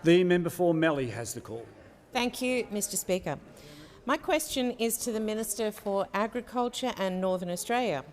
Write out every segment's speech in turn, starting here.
The member for Mallee has the call. Thank you, Mr Speaker. My question is to the Minister for Agriculture and Northern Australia.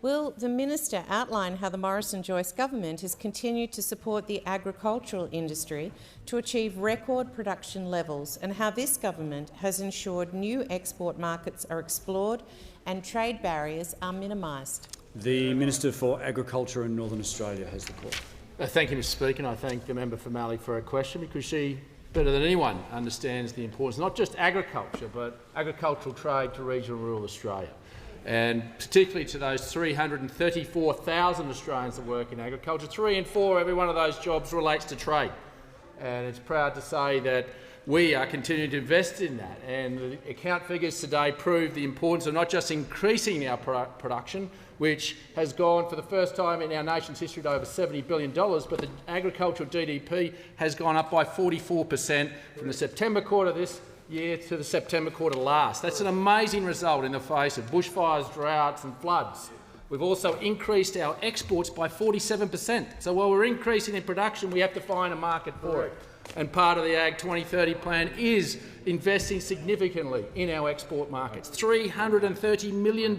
Will the Minister outline how the Morrison-Joyce government has continued to support the agricultural industry to achieve record production levels, and how this government has ensured new export markets are explored and trade barriers are minimised? The Minister for Agriculture and Northern Australia has the call. Thank you, Mr Speaker, and I thank the member for Mallee for her question, because she, better than anyone, understands the importance not just agriculture but agricultural trade to regional and rural Australia, and particularly to those 334,000 Australians that work in agriculture. 3 in 4, every one of those jobs relates to trade, and it's proud to say that we are continuing to invest in that, and the account figures today prove the importance of not just increasing our production, which has gone for the first time in our nation's history to over $70 billion, but the agricultural GDP has gone up by 44% from the September quarter this year to the September quarter last. That's an amazing result in the face of bushfires, droughts and floods. We've also increased our exports by 47%. So while we're increasing in production, we have to find a market for it. And part of the Ag 2030 plan is investing significantly in our export markets. $330 million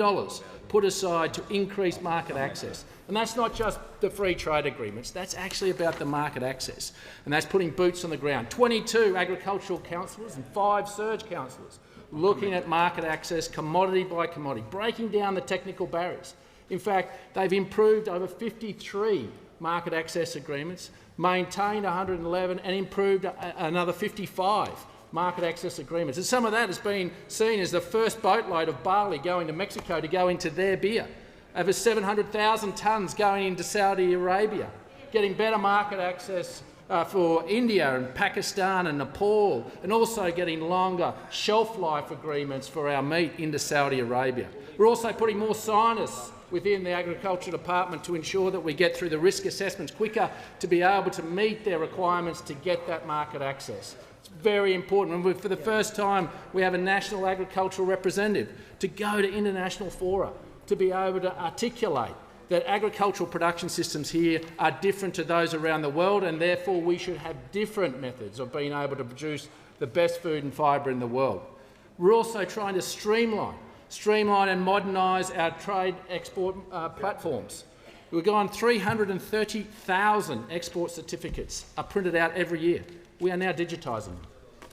put aside to increase market access. And that's not just the free trade agreements, that's actually about the market access. And that's putting boots on the ground. 22 agricultural councillors and 5 surge councillors looking at market access commodity by commodity, breaking down the technical barriers. In fact, they've improved over 53 market access agreements, maintained 111 and improved another 55 market access agreements. And some of that has been seen as the first boatload of barley going to Mexico to go into their beer. Over 700,000 tonnes going into Saudi Arabia, getting better market access for India and Pakistan and Nepal, and also getting longer shelf life agreements for our meat into Saudi Arabia. We're also putting more scientists within the Agriculture Department to ensure that we get through the risk assessments quicker to be able to meet their requirements to get that market access. It's very important. And for the first time, we have a national agricultural representative to go to international fora to be able to articulate that agricultural production systems here are different to those around the world, and therefore we should have different methods of being able to produce the best food and fibre in the world. We're also trying to streamline and modernise our trade export platforms. We've gone 330,000 export certificates are printed out every year. We are now digitising them.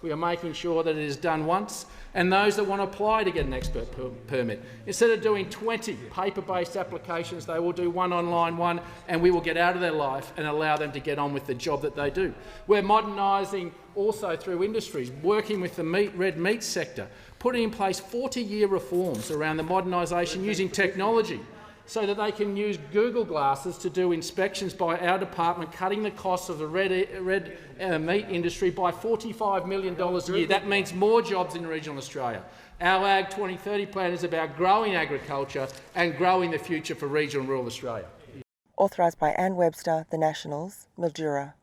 We are making sure that it is done once, and those that want to apply to get an export permit, instead of doing 20 paper-based applications, they will do one online one, and we will get out of their life and allow them to get on with the job that they do. We're modernising also through industries, working with the red meat sector, putting in place 40-year reforms around the modernisation using technology so that they can use Google Glasses to do inspections by our department, cutting the costs of the red meat industry by $45 million a year. That means more jobs in regional Australia. Our Ag 2030 plan is about growing agriculture and growing the future for regional and rural Australia. Authorised by Anne Webster, The Nationals, Mildura.